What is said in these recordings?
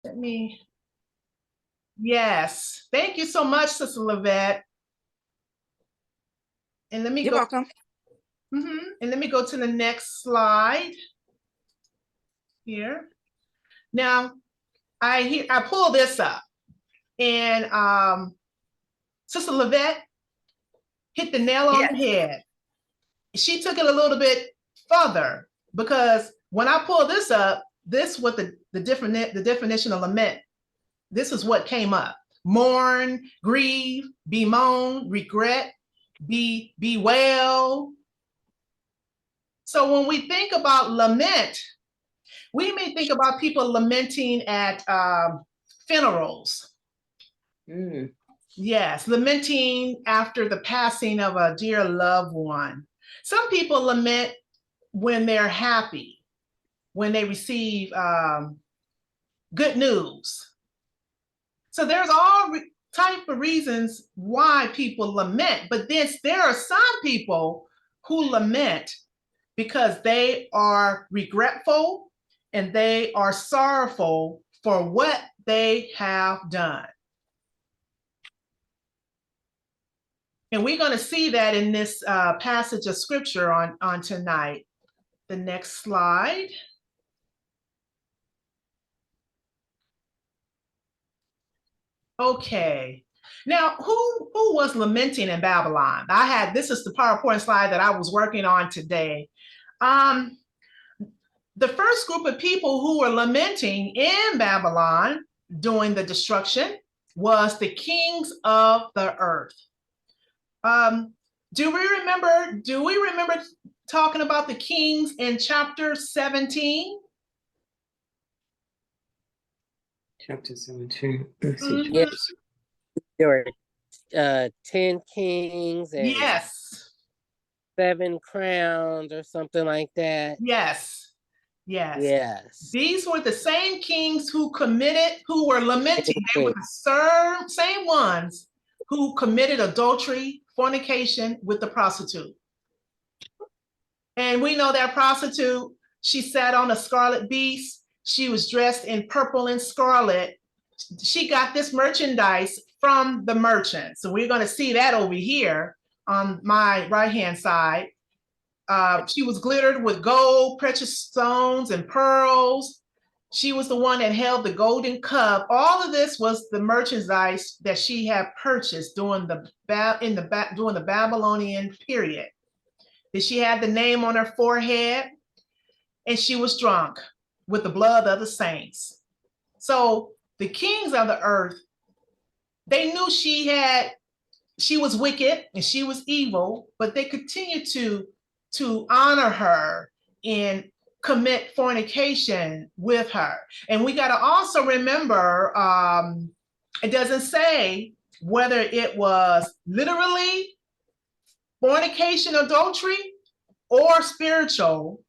Let me, yes. Thank you so much, Sister Lavette. And let me You're go. welcome. And let me go to the next slide here. Now, I pull this up, and Sister Lavette hit the nail on Yes. the head. She took it a little bit further, because when I pull this up, this what the definition of lament. This is what came up: mourn, grieve, bemoan, regret, bewail. So when we think about lament, we may think about people lamenting at funerals. Yes, lamenting after the passing of a dear loved one. Some people lament when they're happy, when they receive good news. So there's all type of reasons why people lament, but then there are some people who lament because they are regretful and they are sorrowful for what they have done. And we're going to see that in this passage of scripture on tonight. The next slide. Okay. Now, who was lamenting in Babylon? This is the PowerPoint slide that I was working on today. The first group of people who were lamenting in Babylon during the destruction was the kings of the earth. Do we remember talking about the kings in chapter 17? Chapter 17. Yes. There were 10 kings and yes, 7 crowns or something like that. Yes. Yes. These were the same kings who were lamenting. They were the same ones who committed adultery, fornication with the prostitute. And we know that prostitute, she sat on a scarlet beast. She was dressed in purple and scarlet. She got this merchandise from the merchant. So we're going to see that over here on my right-hand side. She was glittered with gold, precious stones, and pearls. She was the one that held the golden cup. All of this was the merchandise that she had purchased during the Babylonian period. That she had the name on her forehead, and she was drunk with the blood of the saints. So the kings of the earth, they knew she was wicked and she was evil, but they continued to honor her and commit fornication with her. And we got to also remember, it doesn't say whether it was literally fornication, adultery, or spiritual,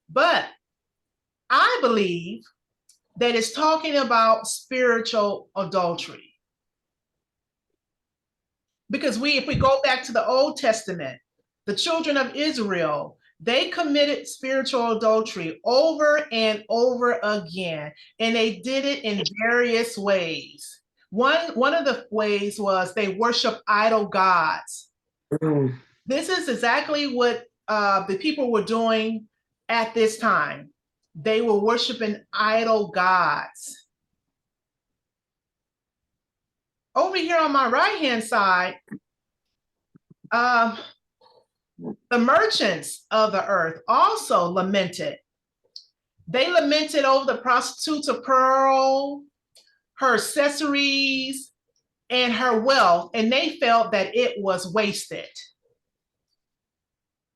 but I believe that it's talking about spiritual adultery. Because if we go back to the Old Testament, the children of Israel, they committed spiritual adultery over and over again, and they did it in various ways. One of the ways was they worship idol gods. This is exactly what the people were doing at this time. They were worshiping idol gods. Over here on my right-hand side, the merchants of the earth also lamented. They lamented over the prostitutes of Pearl, her accessories, and her wealth, and they felt that it was wasted.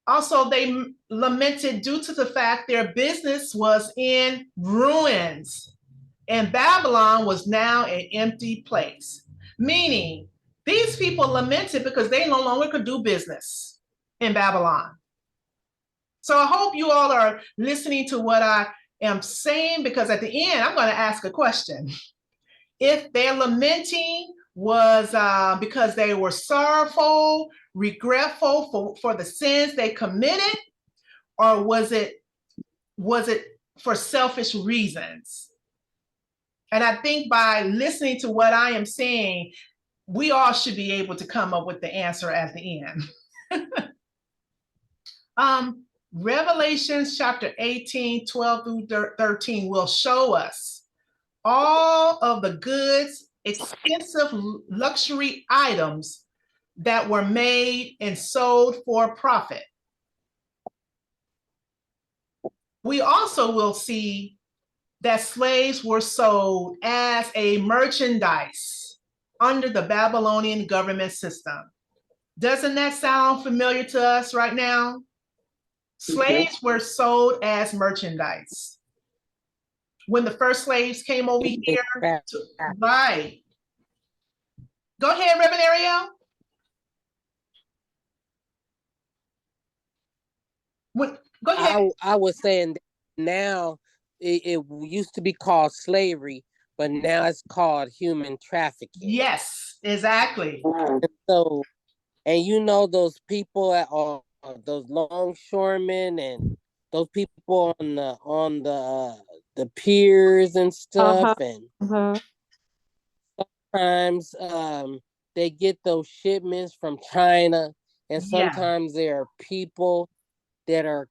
Also, they lamented due to the fact their business was in ruins, and Babylon was now an empty place. Meaning, these people lamented because they no longer could do business in Babylon. So I hope you all are listening to what I am saying, because at the end, I'm going to ask a question. If their lamenting was because they were sorrowful, regretful for the sins they committed, or was it for selfish reasons? And I think by listening to what I am saying, we all should be able to come up with the answer at the end. Revelations chapter 18, 12 through 13 will show us all of the goods, expensive luxury items that were made and sold for profit. We also will see that slaves were sold as a merchandise under the Babylonian government system. Doesn't that sound familiar to us right now? Slaves were sold as merchandise. When the first slaves came over here, right. Go ahead, Reverend Ariel. Go ahead. I was saying that now it used to be called slavery, but now it's called human trafficking. Yes, exactly. And so, and you know those people at those longshoremen and those people on the piers and stuff, and sometimes they get those shipments from China, and sometimes there are people that are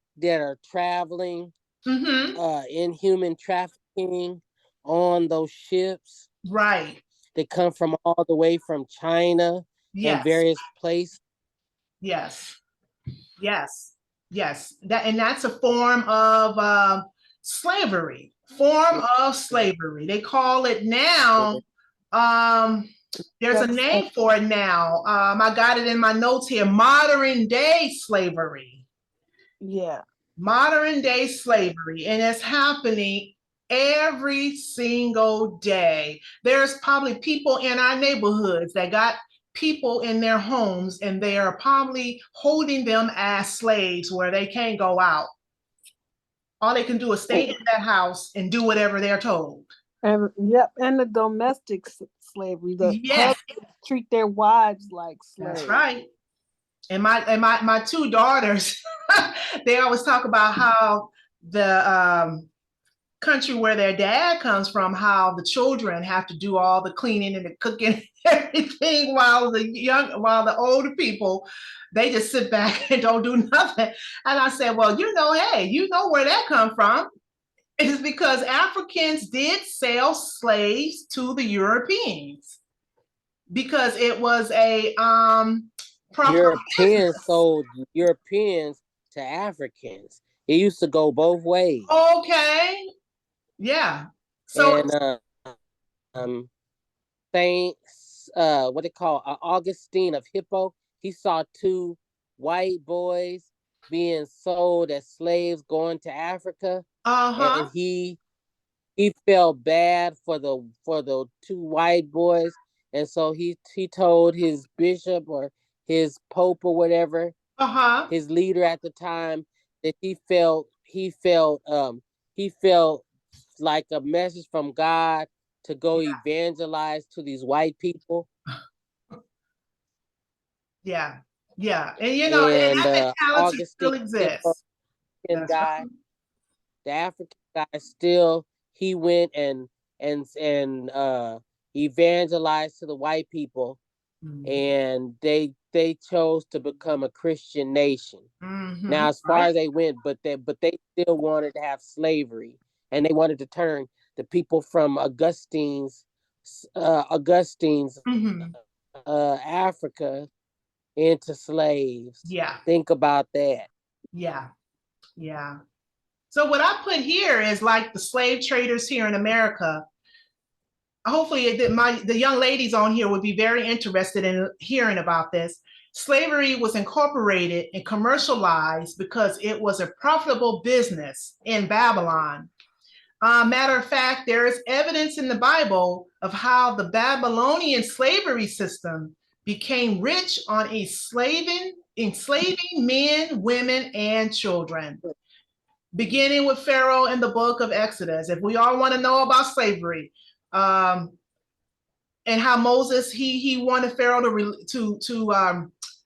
traveling in human trafficking on those ships. Right. They come from all the way from China and various places. Yes. Yes. Yes. That's a form of slavery. Form of slavery. They call it now. There's a name for it now. I got it in my notes here. Modern day slavery. Yeah. Modern day slavery. And it's happening every single day. There's probably people in our neighborhoods that got people in their homes and they are probably holding them as slaves where they can't go out. All they can do is stay in that house and do whatever they're told. And and the domestic slavery, the husbands treat their wives like slaves. That's right. And my two daughters, they always talk about how the country where their dad comes from, how the children have to do all the cleaning and the cooking and everything, while the older people, they just sit back and don't do nothing. And I said, well, hey, you know where that come from. It is because Africans did sell slaves to the Europeans because it was a Europeans sold Europeans to Africans. It used to go both ways. Okay. Yeah. So Saints, what they call Augustine of Hippo, he saw two white boys being sold as slaves going to Africa. And he felt bad for the two white boys, and so he told his bishop or his pope or whatever, his leader at the time, that he felt like a message from God to go evangelize to these white people. Yeah. And that mentality still exists. The African guy still, he went and evangelized to the white people, and they chose to become a Christian nation. Now, as far as they went, but they still wanted to have slavery, and they wanted to turn the people from Augustine's Africa into slaves. Yeah. Think about that. Yeah. So what I put here is like the slave traders here in America. Hopefully the young ladies on here would be very interested in hearing about this. Slavery was incorporated and commercialized because it was a profitable business in Babylon. Matter of fact, there is evidence in the Bible of how the Babylonian slavery system became rich on enslaving men, women, and children. Beginning with Pharaoh in the book of Exodus. If we all want to know about slavery, and how Moses he wanted Pharaoh to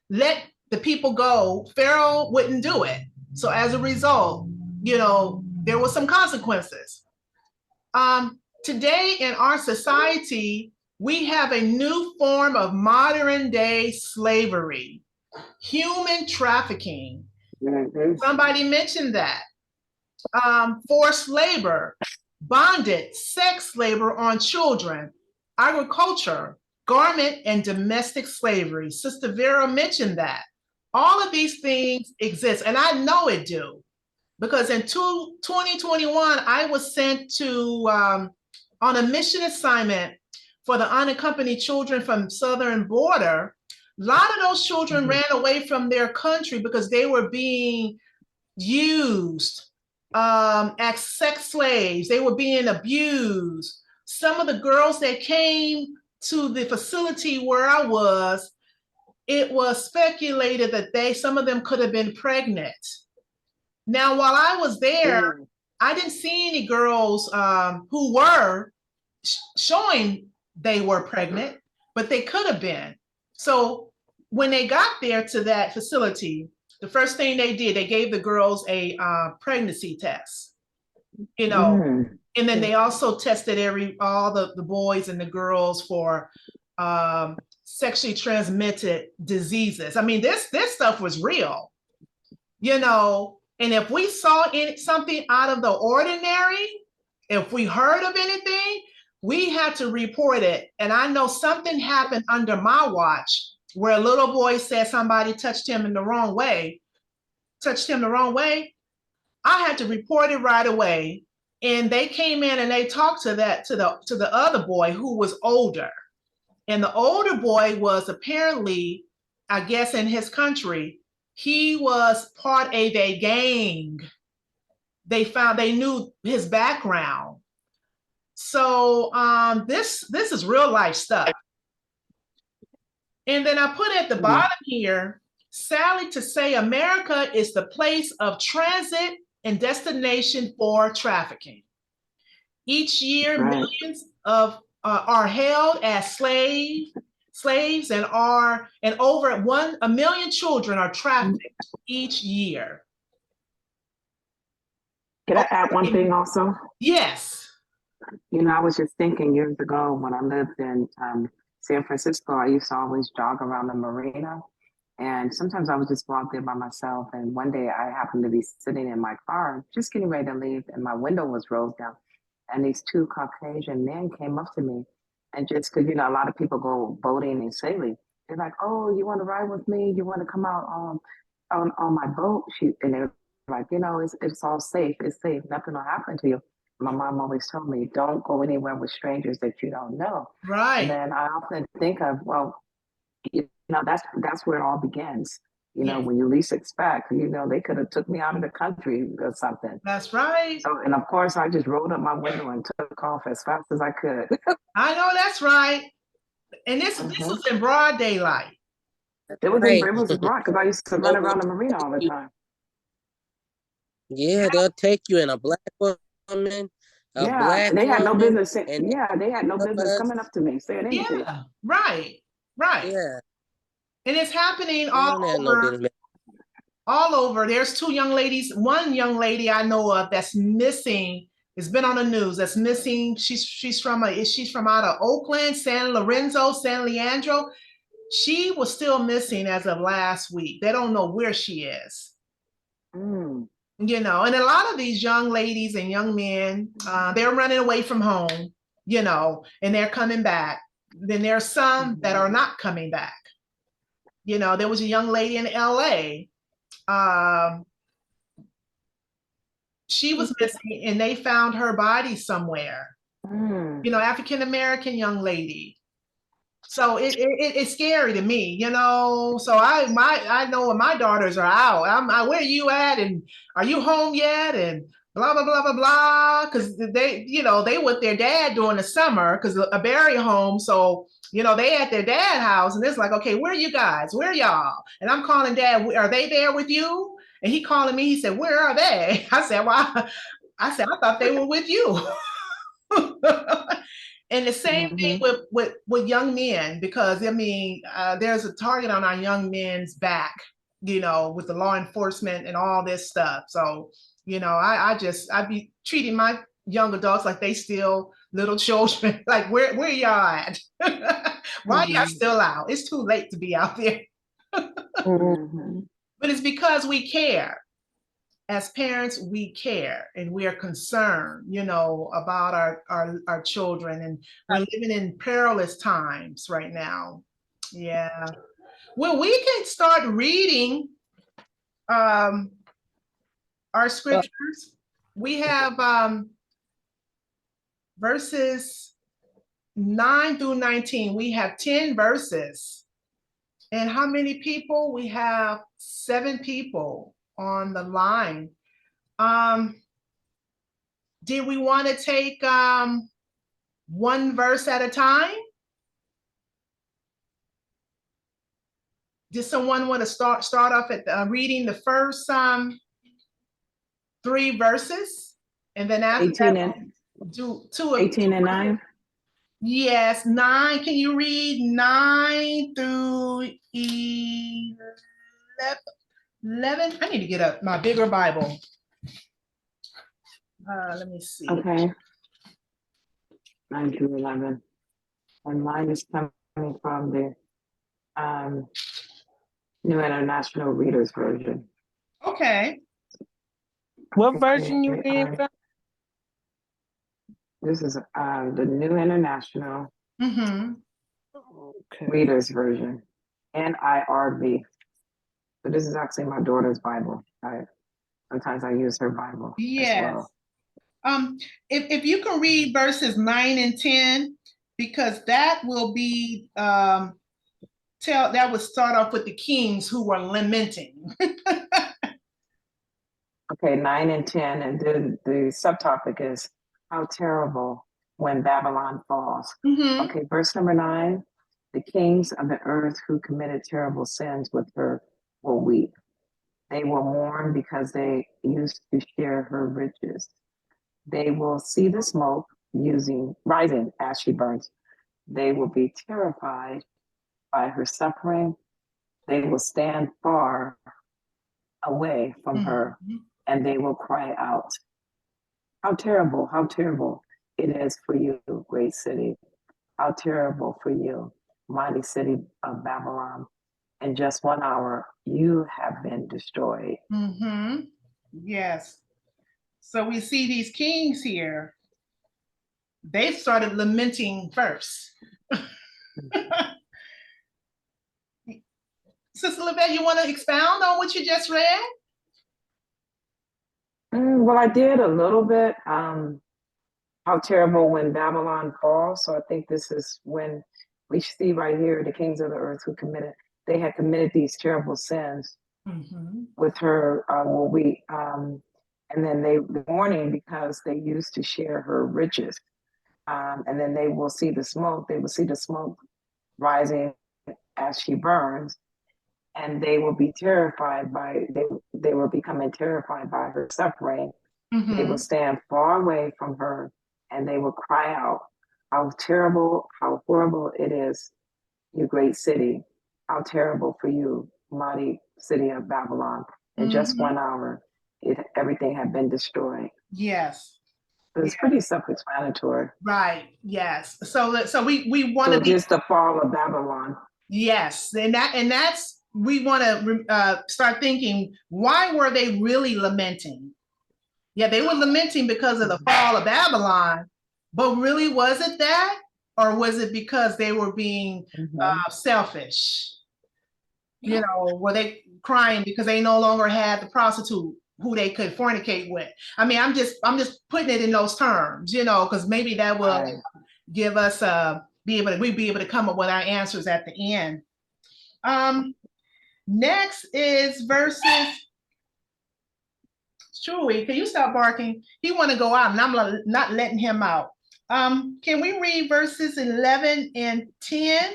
let the people go, Pharaoh wouldn't do it. So as a result, there was some consequences. today in our society, we have a new form of modern day slavery, human trafficking. Somebody mentioned that. Forced labor, bonded sex labor on children, agriculture, garment and domestic slavery. Sister Vera mentioned that. All of these things exist, and I know it do, because in 2021, I was sent to on a mission assignment for the unaccompanied children from southern border. A lot of those children ran away from their country because they were being used as sex slaves. They were being abused. Some of the girls that came to the facility where I was, it was speculated that some of them could have been pregnant. Now, while I was there, I didn't see any girls who were showing they were pregnant, but they could have been. So when they got there to that facility, the first thing they did, they gave the girls a pregnancy test, you know, and then they also tested all the boys and the girls for sexually transmitted diseases. I mean, this stuff was real, you know, and if we saw something out of the ordinary, if we heard of anything, we had to report it. And I know something happened under my watch where a little boy said somebody touched him the wrong way. I had to report it right away. And they came in and they talked to the other boy who was older. And the older boy was apparently, I guess in his country, he was part of a gang. They knew his background. So this is real life stuff. And then I put at the bottom here, sadly to say, America is the place of transit and destination for trafficking. Each year, millions are held as slaves, and over a million children are trafficked each year. Can I add one thing also? Yes. You know, I was just thinking years ago when I lived in San Francisco, I used to always jog around the marina. And sometimes I would just go out there by myself. And one day I happened to be sitting in my car, just getting ready to leave, and my window was rolled down. And these two Caucasian men came up to me, and just because, you know, a lot of people go boating and sailing. They're like, "Oh, you want to ride with me? You want to come out on my boat?" And they're like, "You know, it's all safe. It's safe. Nothing will happen to you." My mom always told me, don't go anywhere with strangers that you don't know. Right. And then I often think of, well, you know, that's where it all begins. You know, when you least expect, you know, they could have took me out of the country or something. That's right. So, and of course, I just rolled up my window and took off as fast as I could. I know that's right. And this was in broad daylight. It was broad because I used to run around the marina all the time. Yeah, they'll take you in a black woman. They had no business. They had no business coming up to me saying anything. Yeah, right. Yeah. And it's happening all over. All over. There's two young ladies. One young lady I know of that's missing. It's been on the news. That's missing. She's from out of Oakland, San Lorenzo, San Leandro. She was still missing as of last week. They don't know where she is. You know, and a lot of these young ladies and young men, they're running away from home, you know, and they're coming back. Then there's some that are not coming back. You know, there was a young lady in LA. She was missing and they found her body somewhere. You know, African-American young lady. So it's scary to me, you know. So I know when my daughters are out, where are you at? And are you home yet? And blah, blah, blah, blah, blah. Because they with their dad during the summer because a bury home. So, you know, they at their dad's house and it's like, okay, where are you guys? Where are y'all? And I'm calling Dad, are they there with you? And he calling me, he said, where are they? I said, well, I thought they were with you. And the same thing with young men, because I mean, there's a target on our young men's back, you know, with the law enforcement and all this stuff. So, you know, I'd be treating my young adults like they still little children. Like, where y'all at? Why y'all Mhm. still out? It's too late to be out there. Mhm. But it's because we care. As parents, we care and we are concerned, about our children. And we're living in perilous times right now. Yeah. Well, we can start reading our scriptures. We have verses 9 through 19. We have 10 verses. And how many people? We have 7 people on the line. Did we want to take one verse at a time? Did someone want to start off at reading the first 3 verses, and then after 18 that, and do 2 of 18 and 9. Yes, 9. Can you read 9 through 11? I need to get up my bigger Bible. Let me see. Okay. 9 through 11. And mine is coming from the New International Reader's Version. Okay. What version you reading from? This is the New International Mm-hmm. Okay. Reader's Version, NIRV. So this is actually my daughter's Bible. Sometimes I use her Bible as Yes. well. If you can read verses 9 and 10, because that will be that would start off with the kings who were lamenting. Okay, 9 and 10, and then the subtopic is how terrible when Babylon falls. Mm-hmm. Okay, verse number 9, the kings of the earth who committed terrible sins with her will weep. They will mourn because they used to share her riches. They will see the smoke rising as she burns. They will be terrified by her suffering. They will stand far away from her, and they will cry out, how terrible it is for you, great city. How terrible for you, mighty city of Babylon. In just 1 hour, you have been destroyed. Mm-hmm. Yes. So we see these kings here. They started lamenting first. Sister Livette, you want to expound on what you just read? Well, I did a little bit. How terrible when Babylon falls. So I think this is when we see right here the kings of the earth who they had committed these terrible sins with her. And then they were mourning because they used to share her riches. And then they will see the smoke. They will see the smoke rising as she burns, and they will be terrified they were becoming terrified by her suffering. They will stand far away from her, and they will cry out, how terrible, how horrible it is, you great city. How terrible for you, mighty city of Babylon. In just 1 hour, everything had been destroyed. Yes. It's pretty self-explanatory. Right. Yes. So we want to just the fall of Babylon. Yes, and that's we want to start thinking, why were they really lamenting? Yeah, they were lamenting because of the fall of Babylon, but really, was it that, or was it because they were being selfish? Were they crying because they no longer had the prostitute who they could fornicate with? I mean, I'm just putting it in those terms, because maybe that will give us be able to come up with our answers at the end. Next is verses. Chewy, can you stop barking? He want to go out, and I'm not letting him out. Can we read verses 11 and 10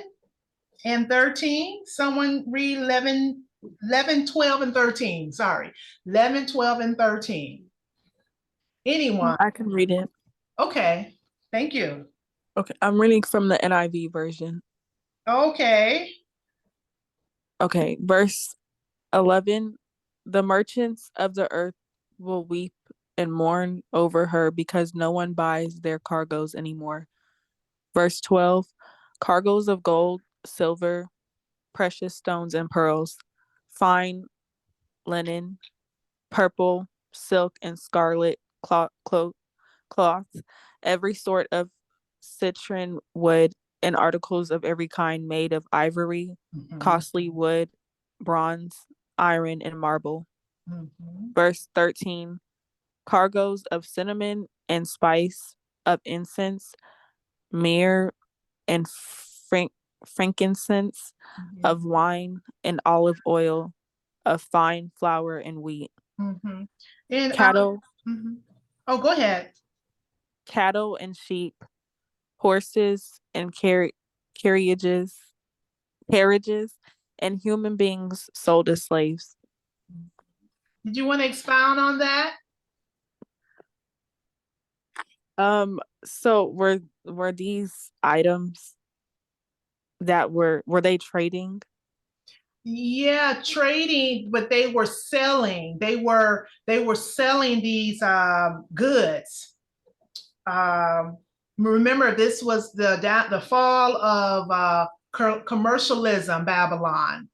and 13? Someone read 11, 12, and 13. Sorry, 11, 12, and 13. Anyone? I can read it. Okay, thank you. Okay, I'm reading from the NIV version. Okay. Okay, verse 11. The merchants of the earth will weep and mourn over her because no one buys their cargoes anymore. Verse 12, cargoes of gold, silver, precious stones and pearls, fine linen, purple, silk, and scarlet cloths, every sort of citron wood, and articles of every kind made of ivory, costly wood, bronze, iron, and marble. Verse 13, cargoes of cinnamon and spice, of incense, myrrh, and frankincense, of wine and olive oil, of fine flour and wheat. And Cattle. Oh, go ahead. Cattle and sheep, horses and carriages, and human beings sold as slaves. Did you want to expound on that? So were these items that were they trading? Yeah, trading, but they were selling. They were selling these goods. Remember, this was the fall of commercialism, Babylon.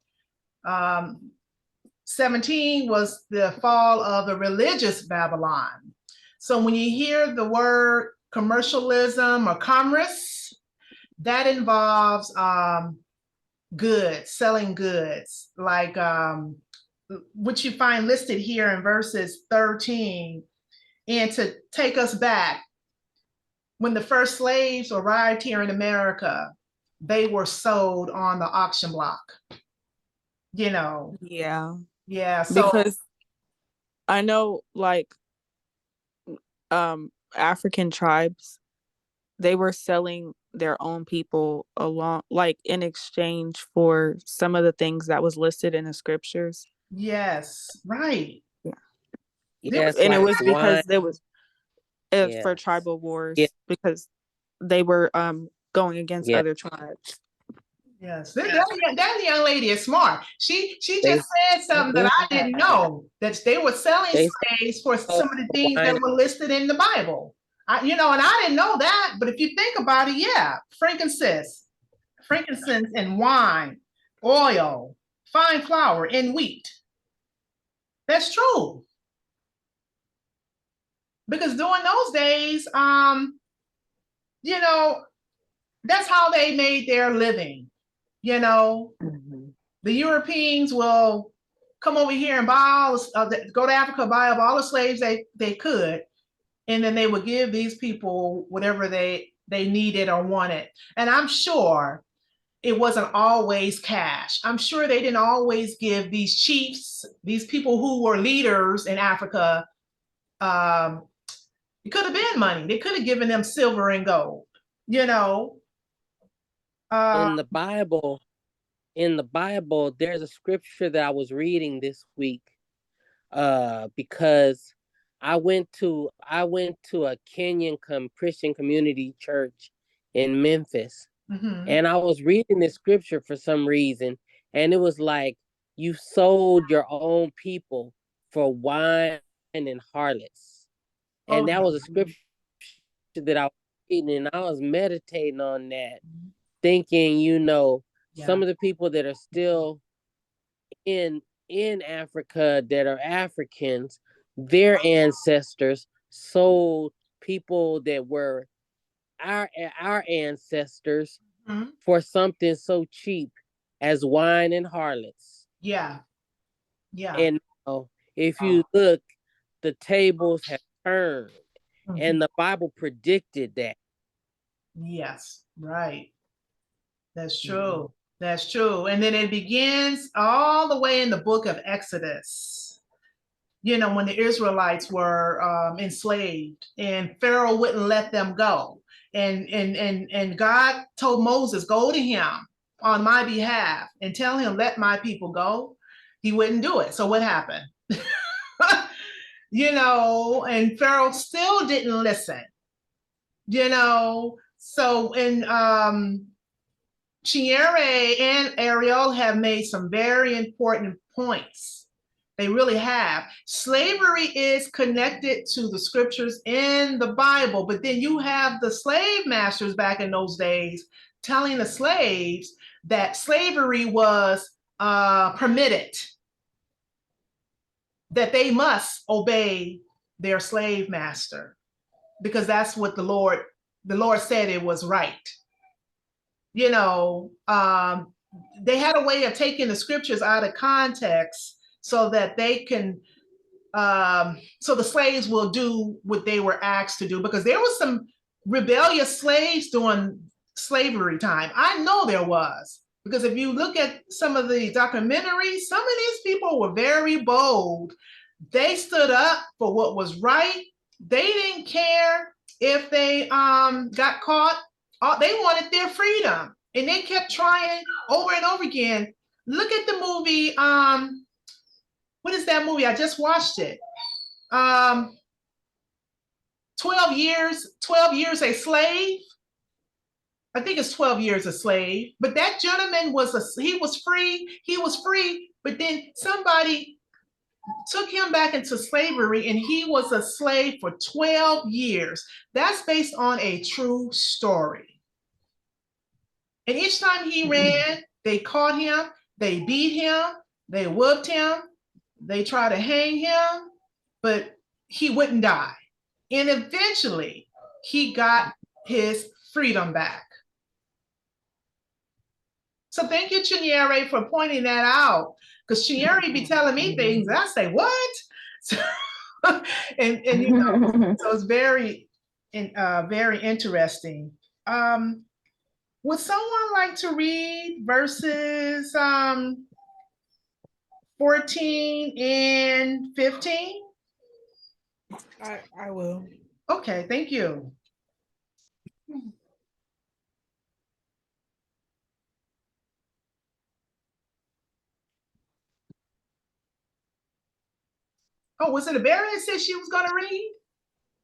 17 was the fall of the religious Babylon. So when you hear the word commercialism or commerce, that involves goods, selling goods, like what you find listed here in verses 13. And to take us back, when the first slaves arrived here in America, they were sold on the auction block. Yeah. Yeah. So because I know, like, African tribes, they were selling their own people along, like, in exchange for some of the things that was listed in the scriptures. yes, right. Yes, And it like was wine. because there was for Yes. tribal wars, Yeah. because they were going against Yeah. other tribes. Yes, that young lady is smart. She They just said something that I didn't know, that they were selling They slaves for sold some of the things wine. that were listed in the Bible. And I didn't know that. But if you think about it, yeah, frankincense and wine, oil, fine flour, and wheat. That's true. Because during those days, that's how they made their living. The Europeans will come over here and buy go to Africa, buy up all the slaves they could, and then they would give these people whatever they needed or wanted. And I'm sure it wasn't always cash. I'm sure they didn't always give these chiefs, these people who were leaders in Africa, it could have been money. They could have given them silver and gold, In the Bible, there's a scripture that I was reading this week, because I went to a Kenyan Christian community church in Memphis, and I was reading this scripture for some reason, and it was like, you sold your own people for wine and harlots. And that was a scripture that I was reading, and I was meditating on that, thinking, some of the people that are still in Africa that are Africans, their ancestors sold people that were our ancestors for something so cheap as wine and harlots. Yeah. And if you look, the tables have turned, and the Bible predicted that. Yes, right. That's true. That's true. And then it begins all the way in the book of Exodus, when the Israelites were enslaved and Pharaoh wouldn't let them go. And God told Moses, go to him on my behalf and tell him, let my people go. He wouldn't do it. So what happened? And Pharaoh still didn't listen. So in Chinyere and Ariel have made some very important points They really have. Slavery is connected to the scriptures in the Bible, but then you have the slave masters back in those days telling the slaves that slavery was permitted, that they must obey their slave master because that's what the Lord said it was right. You know, they had a way of taking the scriptures out of context so that they can, so the slaves will do what they were asked to do, because there was some rebellious slaves during slavery time. I know there was, because if you look at some of the documentaries, some of these people were very bold. They stood up for what was right. They didn't care if they got caught. They wanted their freedom, and they kept trying over and over again. Look at the movie. What is that movie? I just watched it. 12 years a slave. I think it's 12 years a slave. But that gentleman he was free, but then somebody took him back into slavery, and he was a slave for 12 years. That's based on a true story. And each time he ran, they caught him, they beat him, they whooped him, they tried to hang him, but he wouldn't die. And eventually, he got his freedom back. So thank you, Chinyere, for pointing that out. Because Chinyere be telling me things, and I say, what? So, and you know, so it's very interesting. Would someone like to read verses 14 and 15? I will. Okay, thank you. Oh, was it a Barry that said she was going to read?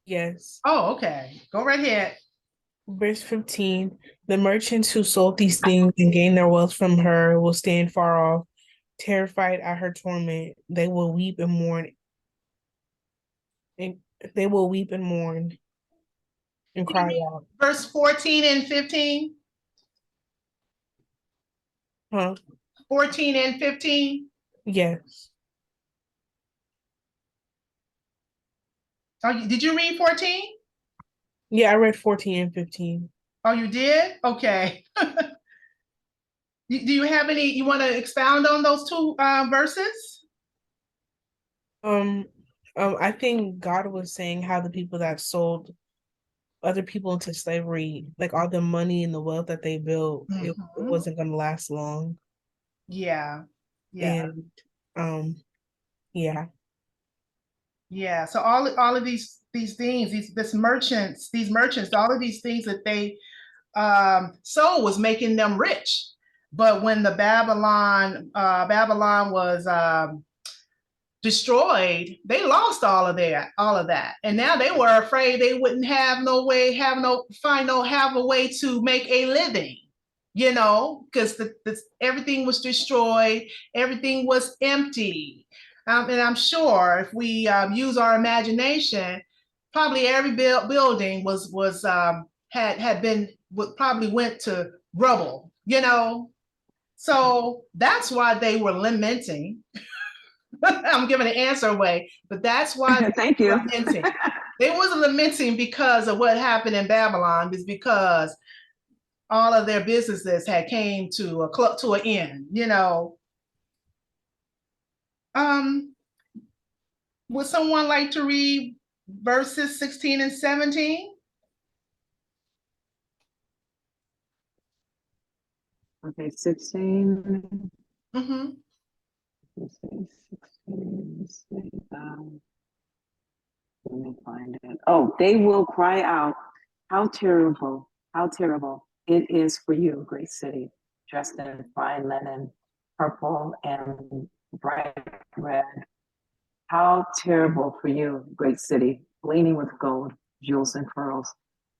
Yes. Oh, okay. Go right ahead. Verse 15, the merchants who sold these things and gained their wealth from her will stand far off, terrified at her torment. They will weep and mourn. And they will weep and mourn and cry out. Verse 14 and 15. Huh? 14 and 15. Yes. Oh, did you read 14? Yeah, I read 14 and 15. Oh, you did? Okay. Do you have any, you want to expound on those two verses? I think God was saying how the people that sold other people into slavery, like all the money and the wealth that they built, it wasn't going to last long. Yeah. Yeah. And yeah. Yeah. So all of these things, these merchants, all of these things that they sold was making them rich. But when the Babylon was destroyed, they lost all of that. And now they were afraid they wouldn't have a way to make a living, you know, because everything was destroyed, everything was empty. And I'm sure if we use our imagination, probably every building probably went to rubble, you know. So that's why they were lamenting. I'm giving an answer away, but that's why Thank you. lamenting. They wasn't lamenting because of what happened in Babylon, it's because all of their businesses had came to an end, you know. Would someone like to read verses 16 and 17? Okay, 16. Mm-hmm. Let's see, 16. Let's see, let me find it. Oh, they will cry out, how terrible it is for you, great city, dressed in fine linen, purple and bright red. How terrible for you, great city, gleaming with gold, jewels, and pearls.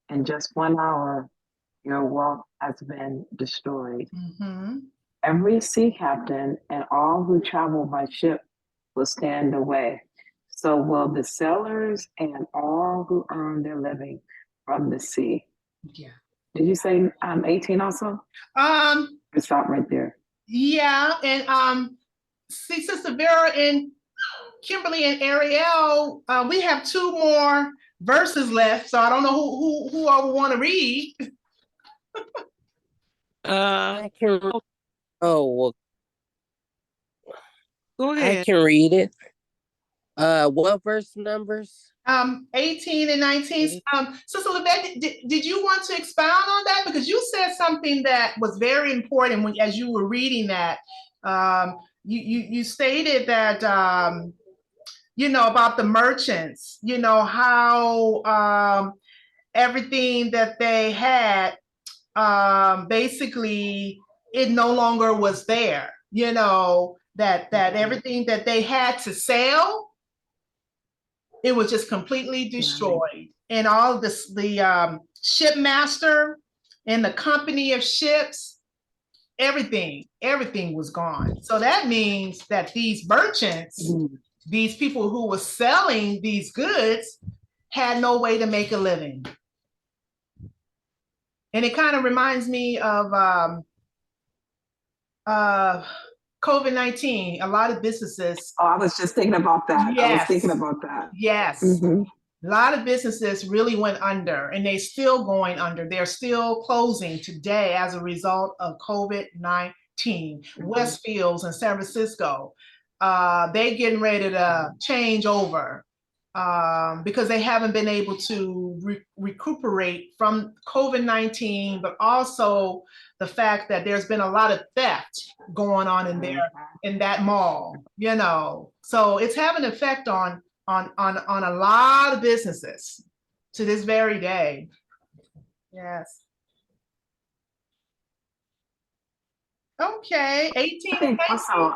In just 1 hour, your wealth has been destroyed. Mm-hmm. Every sea captain and all who travel by ship will stand away. So will the sailors and all who earn their living from the sea. Yeah. Did you say 18 also? Or stop right there. Yeah, and see, Sister Vera and Kimberly and Ariel, we have 2 more verses left, so I don't know who I would want to read. I can. Oh well, Go I ahead. can read it. What verse numbers? 18 and 19. Sister Levette, did you want to expound on that? Because you said something that was very important as you were reading that. You stated that about the merchants, how everything that they had, basically it no longer was there, that everything that they had to sell, it was just completely destroyed. And all of this, the shipmaster and the company of ships, everything was gone. So that means that these merchants, these people who were selling these goods, had no way to make a living. And it kind of reminds me of COVID-19. A lot of businesses. Oh, I was just thinking about that. Yes. I was thinking about that. Yes. Mm-hmm. A lot of businesses really went under, and they're still going under. They're still closing today as a result of COVID-19. Westfields in San Francisco, they're getting ready to change over because they haven't been able to recuperate from COVID-19, but also the fact that there's been a lot of theft going on in that mall, So it's having an effect on a lot of businesses to this very day. Yes. Okay, 18. I think also,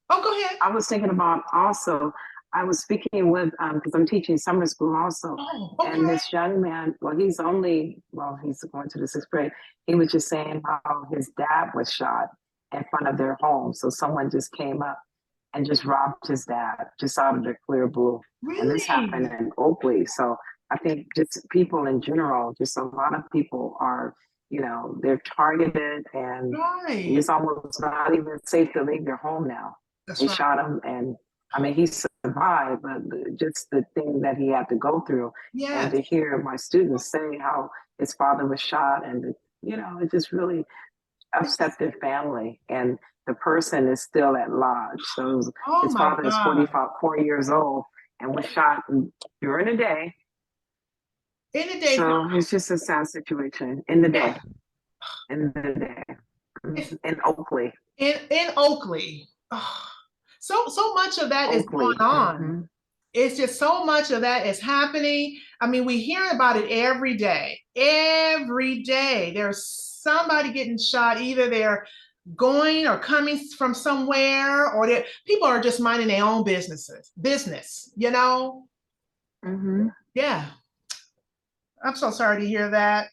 oh, go ahead. I was thinking about also, I was speaking with, because I'm teaching summer school also. Oh, okay. And this young man, he's going to the 6th grade. He was just saying how his dad was shot in front of their home. So someone just came up and just robbed his dad just out of the clear blue. Really? And this happened in Oakley. So I think just people in general, just a lot of people are, they're targeted, and it's almost not even safe to leave your home now. They shot him, and I mean, he survived, but just the thing that he had to go through, and to hear my students say how his father was shot, and it just really upset their family. And the person is still at large. So his father is 4 years old and was shot during the day. In the day. So it's just a sad situation. In the day. In Oakley. In Oakley. Oh, so much of that is going on. Mm-hmm. It's just so much of that is happening. I mean, we hear about it every day. Every day there's somebody getting shot. Either they're going or coming from somewhere, or people are just minding their own business, Mm-hmm. Yeah. I'm so sorry to hear that.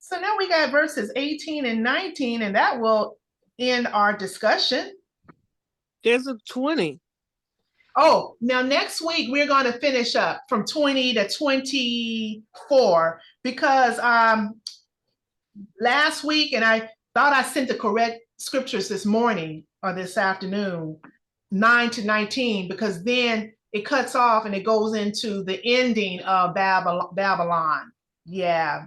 So now we got verses 18 and 19, and that will end our discussion. There's a 20. Oh, now next week we're going to finish up from 20 to 24 because last week, and I thought I sent the correct scriptures this morning or this afternoon, 9 to 19, because then it cuts off and it goes into the ending of Babylon. Yeah.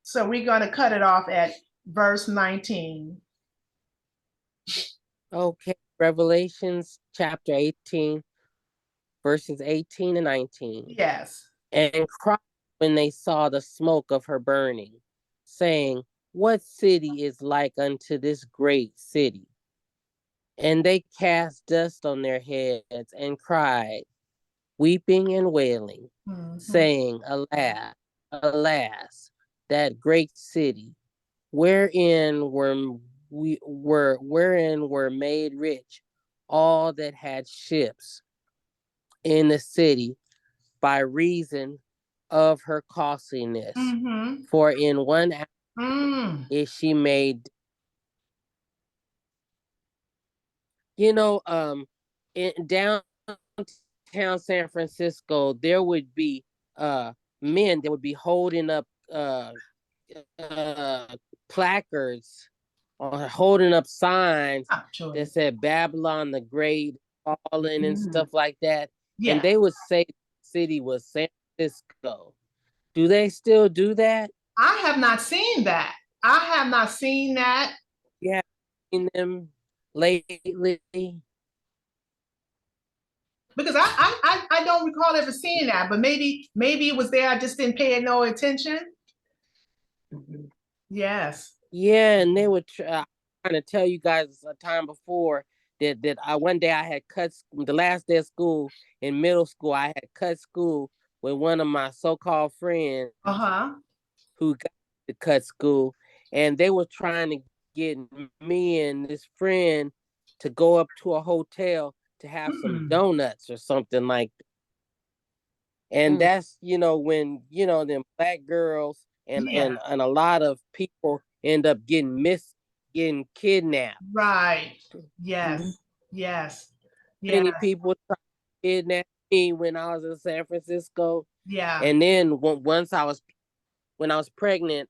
So we're going to cut it off at verse 19. Okay, Revelations chapter 18, verses 18 and 19. Yes. And cried when they saw the smoke of her burning, saying, what city is like unto this great city? And they cast dust on their heads and cried, weeping and wailing, saying, alas, alas, that great city, wherein were made rich all that had ships in the city by reason of her costliness. Mm-hmm. For in 1 hour is she made. You know, in downtown San Francisco, there would be men that would be holding up uh placards or holding up signs Ah, sure. that said Babylon the Great fallen and Mm. stuff like that. And Yeah, they would say the city was San Francisco. Do they still do that? I have not seen that. I have not seen that. You have seen them lately? Because I don't recall ever seeing that, but maybe it was there. I just didn't pay it no attention. Mhm. Yes. Yeah, and they would trying to tell you guys a time before that I one day I had cut the last day of school in middle school. I had cut school with one of my so-called friends Uh-huh. who got to cut school, and they were trying to get me and this friend to go up to a hotel to have some donuts or something like that. And that's when them black girls and Yeah. and a lot of people end up getting kidnapped. Right. Yes. Mhm. Yes. Yeah. Many people tried to kidnap me when I was in San Francisco, Yeah. and then once when I was pregnant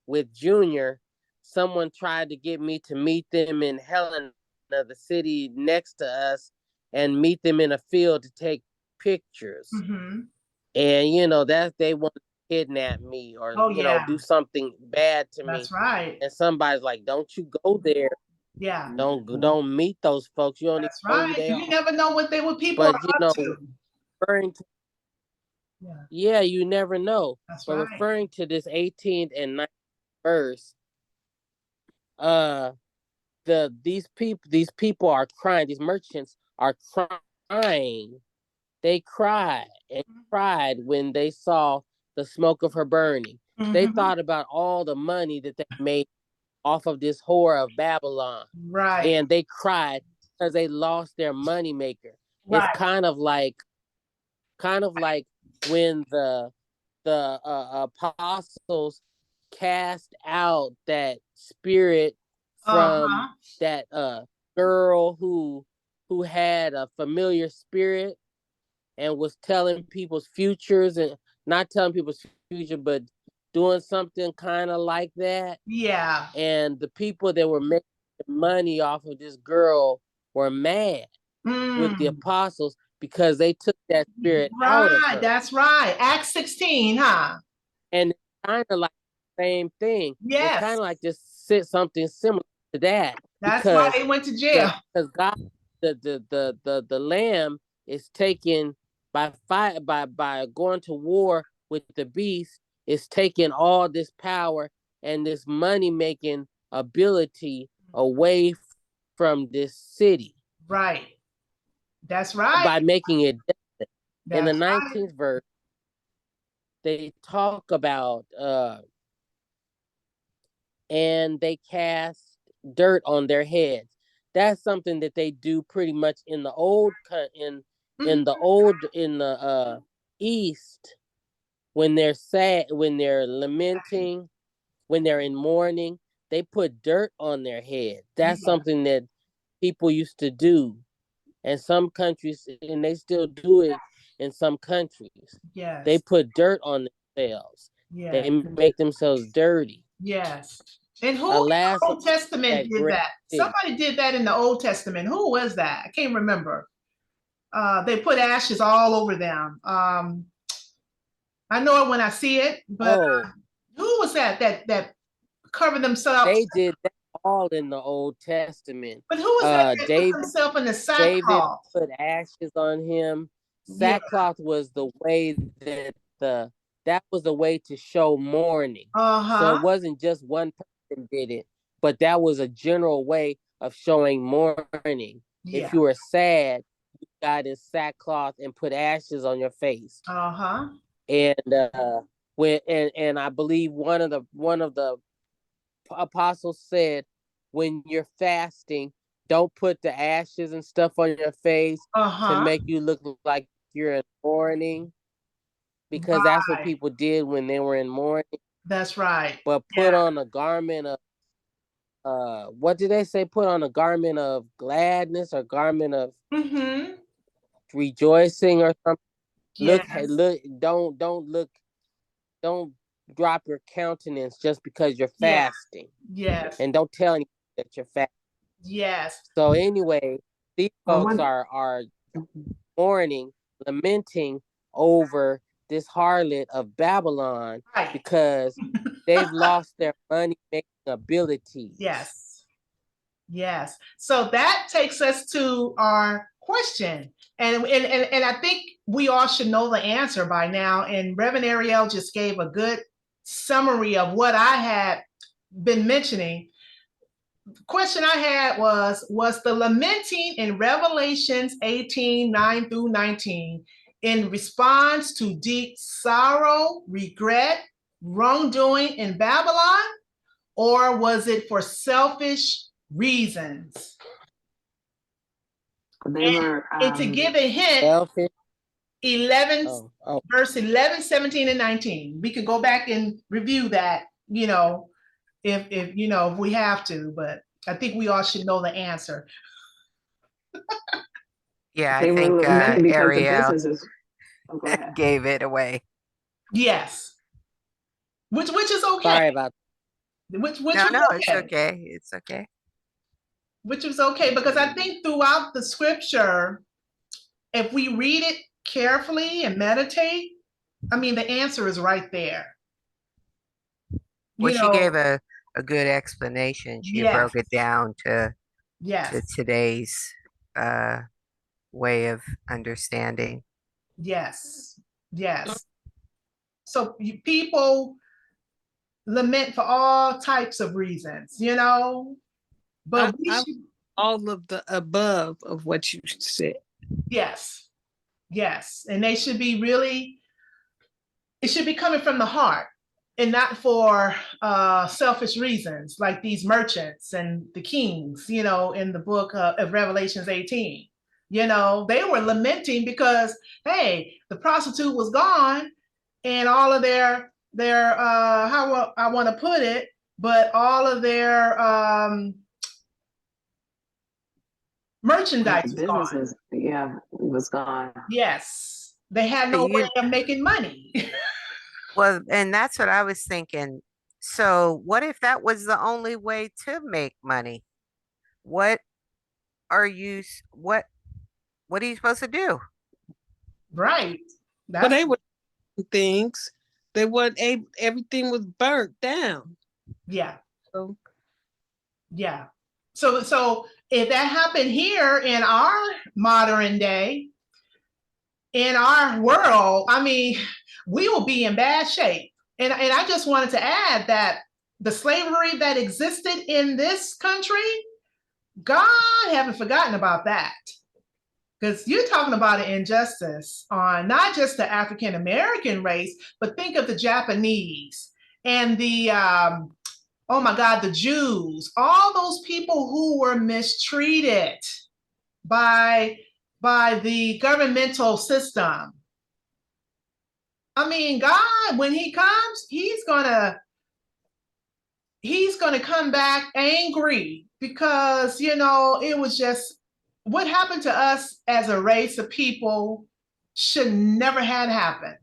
with Junior, someone tried to get me to meet them in Helena, the city next to us, and meet them in a field to take pictures. Mm-hmm. And that they want to kidnap me or Oh, yeah. do something bad to me. That's right. And somebody's like, "Don't you go there? Yeah. Don't meet those folks. You don't even That's know who right. they You are." never know what people But are up to. referring to, Yeah. yeah, you never know. That's But right. referring to this 18th and 19th verse, uh, these people are crying. These merchants are crying. They cried and cried when they saw the smoke of her burning. They Mm-hmm. thought about all the money that they made off of this whore of Babylon, Right. and they cried because they lost their money maker. It's Right. kind of like when the apostles cast out that spirit from Uh-huh. that girl who had a familiar spirit and was telling people's futures, and not telling people's future, but doing something kind of like that. Yeah. And the people that were making money off of this girl were mad with the apostles because they took that spirit out of Right. her. That's right. Acts 16, huh? And it's kind of like the same thing. It's kind Yes. of like just something similar to that. That's why Because they went to jail. because God, the lamb is taken by fire, by going to war with the beast, is taking all this power and this money making ability away from this city Right. That's right. by making it desolate. In the That's right. 19th verse, they talk about and they cast dirt on their heads. That's something that they do pretty much in the east when they're sad, when they're lamenting, when they're in mourning. They put dirt on their head. That's Yeah. something that people used to do, and some countries, and they still do it in some countries. Yes. They put dirt on themselves. Yes. They make themselves dirty. Yes. And who in Alas, the Old Testament that did great that? city. Somebody did that in the Old Testament. Who was that? I can't remember. They put ashes all over them. I know it when I see it, but who was that covered themselves? They did that all in the Old Testament. But who was that put David himself in the David sackcloth? put ashes on him. Yeah. Sackcloth was the way that was the way to show mourning. So Uh-huh. it wasn't just one person did it, but that was a general way of showing mourning. Yeah. If you were sad, you got in sackcloth and put ashes on your face. Uh-huh. And and I believe one of the apostles said, when you're fasting, don't put the ashes and stuff on your face to make you look like you're in mourning, because that's what people did when they were in mourning. That's right. But put on a garment what did they say? Put on a garment of gladness or garment of Mm-hmm. rejoicing or something. Yes. Look, don't drop your countenance just because you're fasting. Yes. And don't tell anyone that you're fasting. Yes. So anyway, these folks are Mhm. mourning, lamenting over this harlot of Babylon Right. because they've lost their money making abilities. Yes. Yes. So that takes us to our question. And I think we all should know the answer by now. And Reverend Ariel just gave a good summary of what I had been mentioning. The question I had was the lamenting in Revelations 18, 9 through 19 in response to deep sorrow, regret, wrongdoing in Babylon, or was it for selfish reasons? They were And to give a hint, Selfish. 11, Oh. verse 11, 17, and 19. We could go back and review that, if we have to, but I think we all should know the answer. Yeah, they I were think lamenting because the Ariel businesses. Oh, go ahead. gave it away. Yes. Which is okay. Sorry about Which No, was it's okay. It's okay. Which is okay, because I think throughout the scripture, if we read it carefully and meditate, I mean, the answer is right there. Well, she gave a good explanation. She Yes. broke it down to Yes. today's way of understanding. Yes. Yes. So people lament for all types of reasons, but all of the above of what you said. Yes. Yes. And they should be it should be coming from the heart and not for selfish reasons, like these merchants and the kings, in the book of Revelations 18. They were lamenting because, hey, the prostitute was gone and all of their how I want to put it, but all of their merchandise was businesses, gone. yeah, it was gone. Yes. They had no way of making money. Well, and that's what I was thinking. So what if that was the only way to make money? What are you supposed to do? Right. But they were things. They weren't able, everything was burnt down. Yeah. So yeah. So if that happened here in our modern day, in our world, I mean, we will be in bad shape. And I just wanted to add that the slavery that existed in this country, God haven't forgotten about that. Because you're talking about an injustice on not just the African American race, but think of the Japanese and the, oh my God, the Jews, all those people who were mistreated by the governmental system. I mean, God, when he comes, he's gonna come back angry because, it was just what happened to us as a race of people should never have happened.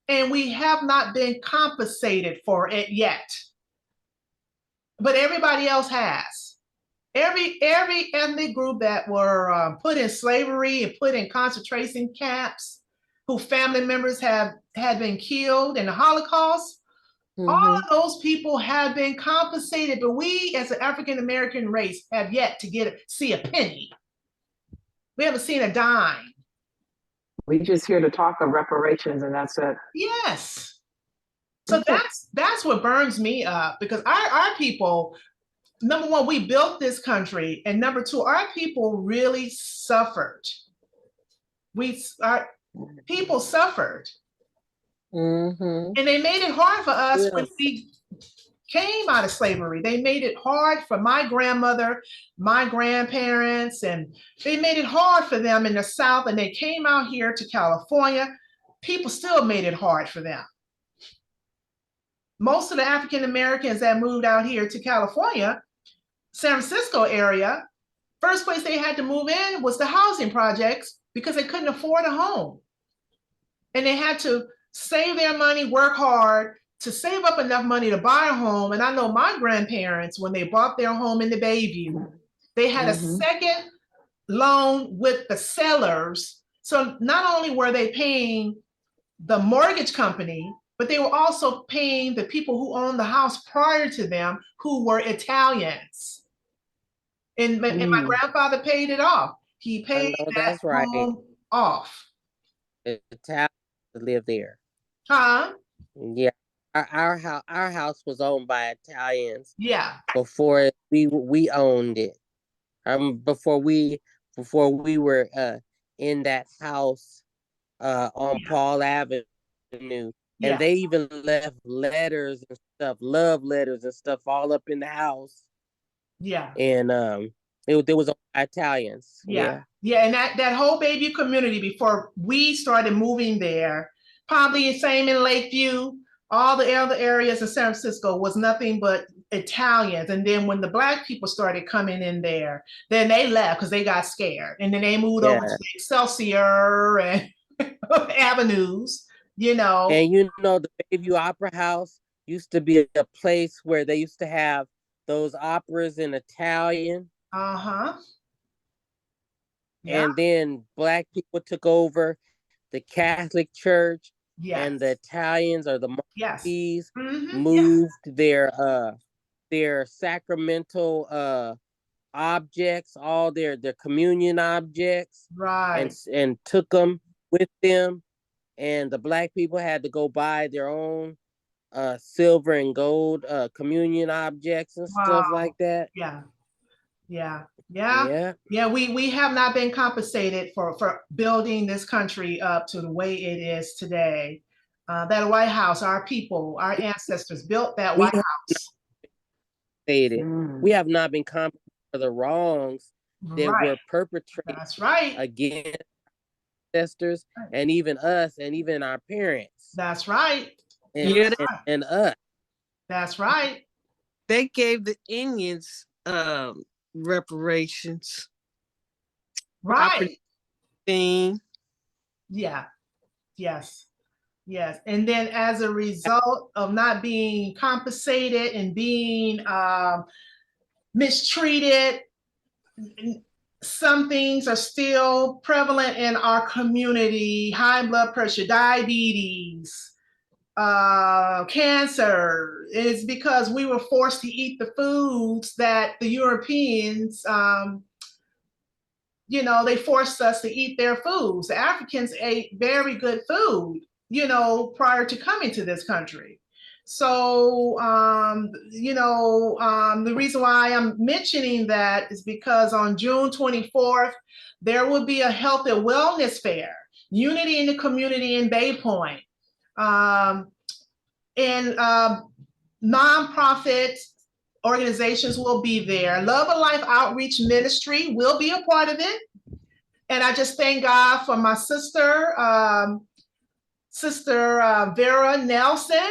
And we have not been compensated for it yet. But everybody else has. Every ethnic group that were put in slavery and put in concentration camps, whose family members had been killed in the Holocaust, all of those people have been compensated, but we as an African American race have yet to see a penny. We haven't seen a dime. We just hear the talk of reparations, and that's it. Yes. So that's what burns me up, because our people, number one, we built this country, and number two, our people really suffered. Our people suffered. And they made it hard for us when we came out of slavery. They made it hard for my grandmother, my grandparents, and they made it hard for them in the South, and they came out here to California. People still made it hard for them. Most of the African Americans that moved out here to California San Francisco area, first place they had to move in was the housing projects because they couldn't afford a home. And they had to save their money, work hard to save up enough money to buy a home. And I know my grandparents, when they bought their home in the Bayview, they had a second loan with the sellers. So not only were they paying the mortgage company, but they were also paying the people who owned the house prior to them, who were Italians. And my grandfather paid it off. He I paid know that that's right. home off. Italians live there. Huh? Yeah. Our house was owned by Italians Yeah. before we owned it. Before we were in that house on Paul Avenue. Yeah. And they even left letters and stuff, love letters and stuff all up in the house. Yeah. And there was Italians. Yeah. And that whole Bayview community, before we started moving there, probably the same in Lakeview, all the other areas in San Francisco was nothing but Italians. And then when the Black people started coming in there, then they left because they got scared. And then they moved over to Excelsior and avenues, you know. And you know, the Bayview Opera House used to be a place where they used to have those operas in Italian. Yeah. And then Black people took over the Catholic Church. And the Italians or the monkeys moved their sacramental objects, all their communion objects, and took them with them. And the Black people had to go buy their own silver and gold communion objects and stuff like that. We have not been compensated for building this country up to the way it is today. That White House, our people, our ancestors built that White House. We have not been compensated for the wrongs that were perpetrated against ancestors and even us and even our parents. That's right. And us. That's right. They gave the Indians reparations. Right. Thing. Yeah. Yes. And then as a result of not being compensated and being mistreated, some things are still prevalent in our community: high blood pressure, diabetes, cancer. It's because we were forced to eat the foods that the Europeans, they forced us to eat their foods. The Africans ate very good food, prior to coming to this country. So, the reason why I'm mentioning that is because on June 24th, there will be a health and wellness fair, Unity in the Community in Bay Point. Nonprofit organizations will be there. Love of Life Outreach Ministry will be a part of it. And I just thank God for my sister, Vera Nelson,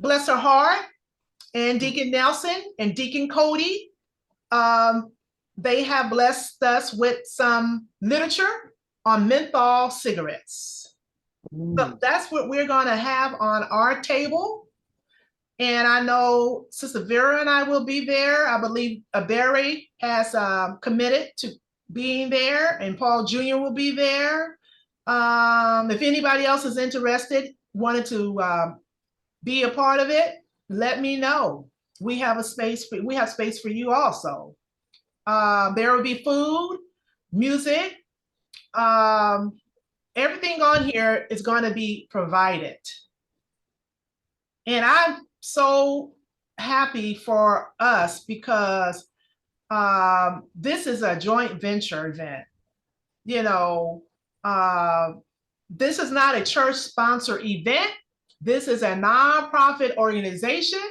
bless her heart, and Deacon Nelson and Deacon Cody. They have blessed us with some literature on menthol cigarettes. So that's what we're going to have on our table. And I know Sister Vera and I will be there. I believe Barry has committed to being there, and Paul Jr. will be there. If anybody else is interested, wanted to be a part of it, let me know. We have space for you also. There will be food, music, everything on here is going to be provided. And I'm so happy for us because this is a joint venture event. This is not a church-sponsored event. This is a nonprofit organization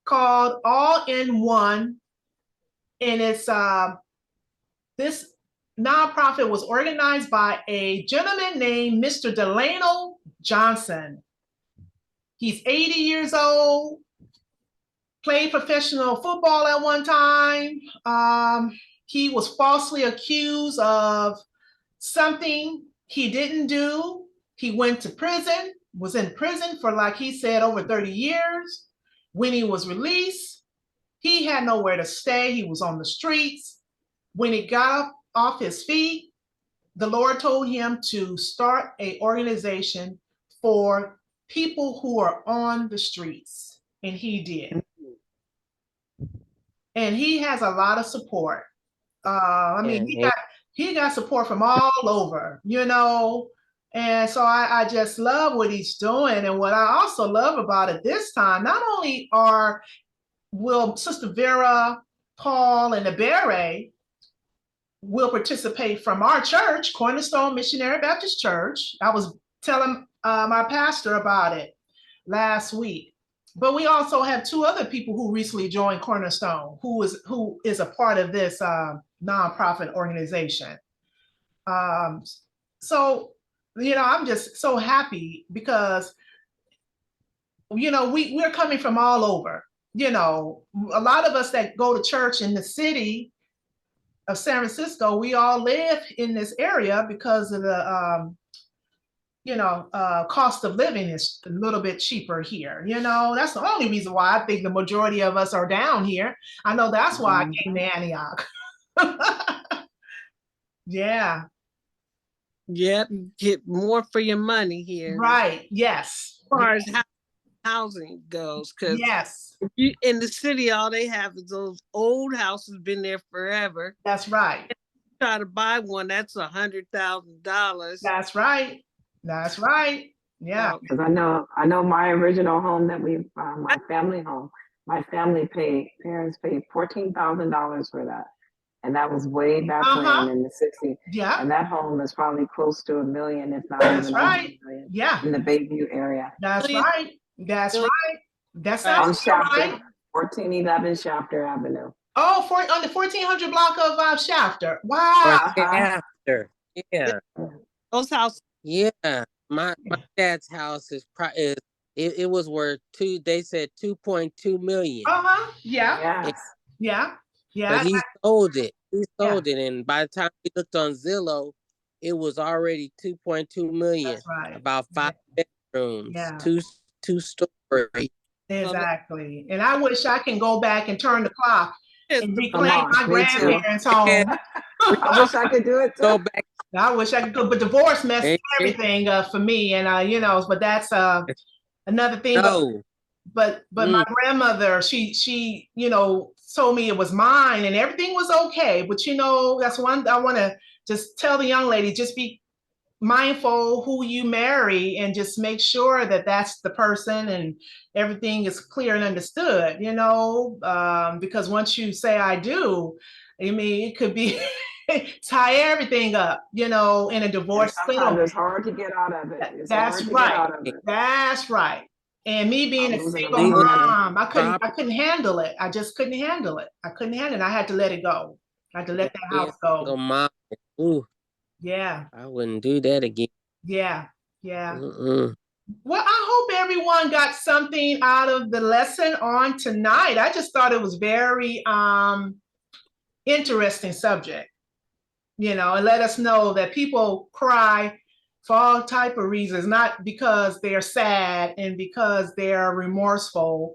called All in One. And it's this nonprofit was organized by a gentleman named Mr. Delano Johnson. He's 80 years old, played professional football at one time. He was falsely accused of something he didn't do. He went to prison, was in prison for, like he said, over 30 years. When he was released, he had nowhere to stay. He was on the streets. When he got off his feet, the Lord told him to start an organization for people who are on the streets, and he did. And he has a lot of support. I mean, he got support from all over, you know. And so I just love what he's doing. And what I also love about it this time, not only will Sister Vera, Paul, and Abere will participate from our church, Cornerstone Missionary Baptist Church. I was telling my pastor about it last week. But we also have two other people who recently joined Cornerstone, who is a part of this nonprofit organization. So, you know, I'm just so happy because, you know, we're coming from all over. You know, a lot of us that go to church in the city of San Francisco, we all live in this area because of the, cost of living is a little bit cheaper here. You know, that's the only reason why I think the majority of us are down here. I know that's why I came to Antioch. Yeah. Yep, you get more for your money here. Right. Yes. As far as housing goes, because yes, in the city, all they have is those old houses, been there forever. That's right. Try to buy one, that's $100,000. That's right. That's right. Yeah. Because I know my original home that my family home, my parents paid $14,000 for that. And that was way back when in the 60s. Yeah. And that home is probably close to $1 million, if not That's even right. $1 million. Yeah. In the Bayview area. That's right. That's right. That sounds Shafter, right. 1411 Shafter Avenue. Oh, on the 1400 block of Shafter. Wow. After. Yeah. Those houses. Yeah. My dad's house it was worth they said 2.2 million. Yeah. Yes. Yeah. But he sold it. And by the time we looked on Zillow, it was already 2.2 million. That's right. About 5 bedrooms, Yeah. two stories. Exactly. And I wish I can go back and turn the clock and reclaim my Me too. grandparents' home. I wish I could do it too. Go back. I wish I could go, but divorce messed everything up for me. And but that's another thing. No. But my grandmother, she told me it was mine and everything was okay. But that's one I want to just tell the young lady, just be mindful who you marry and just make sure that that's the person and everything is clear and understood, because once you say I do, I mean, it could be tie everything up, in a divorce. It's hard to get out of it. That's right. That's right. And me being a single mom, I couldn't handle it. I just couldn't handle it. I had to let it go. I had to let that house go. Mom. Ooh. Yeah. I wouldn't do that again. Yeah. Yeah. Mm-mm. Well, I hope everyone got something out of the lesson on tonight. I just thought it was very interesting subject, and let us know that people cry for all type of reasons, not because they're sad and because they're remorseful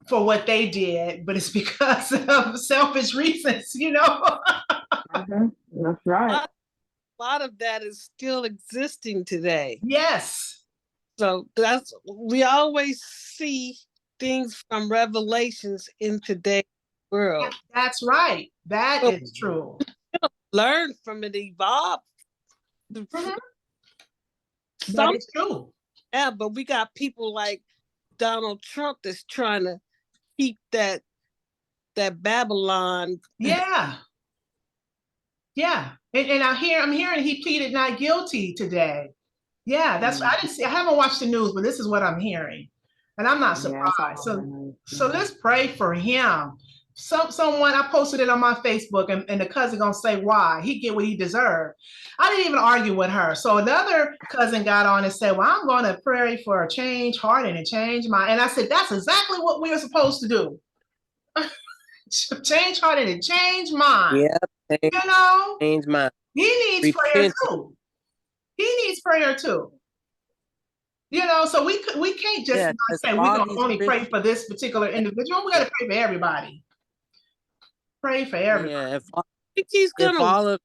for what they did, but it's because of selfish reasons, That's right. A lot of that is still existing today. Yes. So we always see things from Revelations in today's world. That's right. That is true. Learn from it, evolve. That is true. Yeah, but we got people like Donald Trump that's trying to keep that Babylon. Yeah. Yeah. And I'm hearing he pleaded not guilty today. Yeah, that's I haven't watched the news, but this is what I'm hearing. And I'm not surprised. So let's pray for him. Someone, I posted it on my Facebook, and the cousin gonna say why. He get what he deserved. I didn't even argue with her. So another cousin got on and said, well, I'm gonna pray for a change heart and a change mind. And I said, that's exactly what we were supposed to do. Change heart and change mind. Yeah, You know, change mind. he needs prayer too. He needs prayer too. You know, so we can't just not say we're gonna only pray for this particular individual. We gotta pray for everybody. Pray for everybody. Yeah, if all of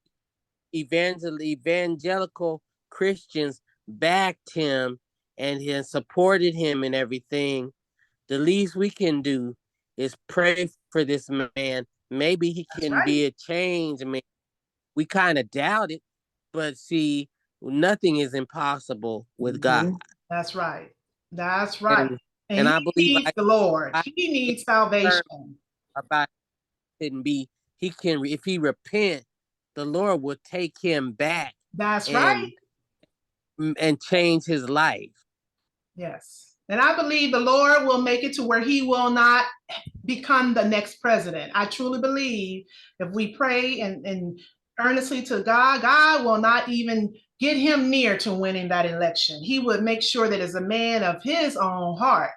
evangelical Christians backed him and supported him and everything, the least we can do is pray for this man. Maybe he can be a change. I mean, we kind of doubt it, but see, nothing is impossible with God. That's right. That's right. And I believe needs the Lord. He needs salvation. About couldn't be. He can, if he repent, the Lord will take him back. That's right. And change his life. Yes. And I believe the Lord will make it to where he will not become the next president. I truly believe if we pray and earnestly to God, God will not even get him near to winning that election. He would make sure that as a man of his own heart,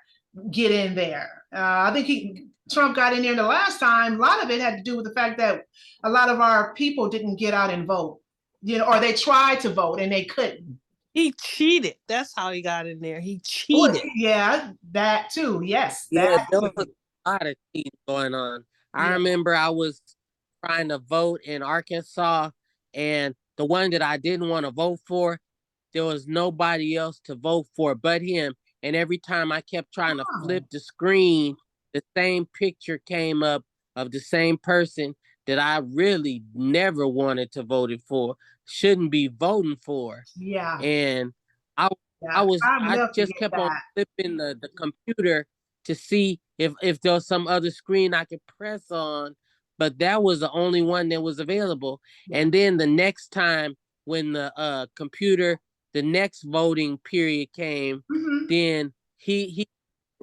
get in there. I think Trump got in there the last time. A lot of it had to do with the fact that a lot of our people didn't get out and vote, you know, or they tried to vote and they couldn't. He cheated. That's how he got in there. He cheated. Yeah, that too. Yes. Yeah, there was a lot of cheating going on. I remember I was trying to vote in Arkansas, and the one that I didn't want to vote for, there was nobody else to vote for but him. And every time I kept trying to flip the screen, the same picture came up of the same person that I really never wanted to vote for, shouldn't be voting for. Yeah. And I just kept on flipping the computer to see if there was some other screen I could press on, but that was the only one that was available. Yeah. And then the next time when the computer, the next voting period came, then he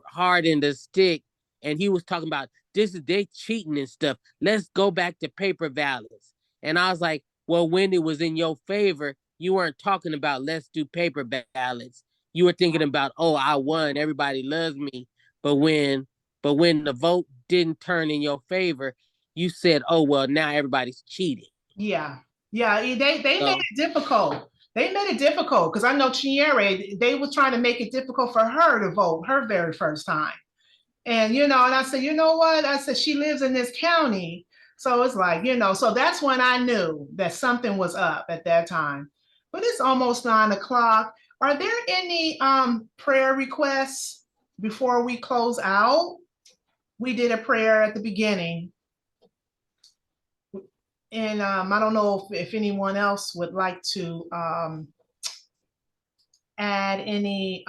hardened the stick and he was talking about they cheating and stuff. Let's go back to paper ballots. And I was like, well, when it was in your favor, you weren't talking about let's do paper ballots. You were thinking about, oh, I won, everybody loves me. But when the vote didn't turn in your favor, you said, oh, well, now everybody's cheating. Yeah. Yeah. They made it difficult. They made it difficult because I know Chinyere, they were trying to make it difficult for her to vote her very first time. And, you know, and I said, you know what? I said, she lives in this county. So it's like, you know, so that's when I knew that something was up at that time. But it's almost 9 o'clock. Are there any prayer requests before we close out? We did a prayer at the beginning. And I don't know if anyone else would like to add any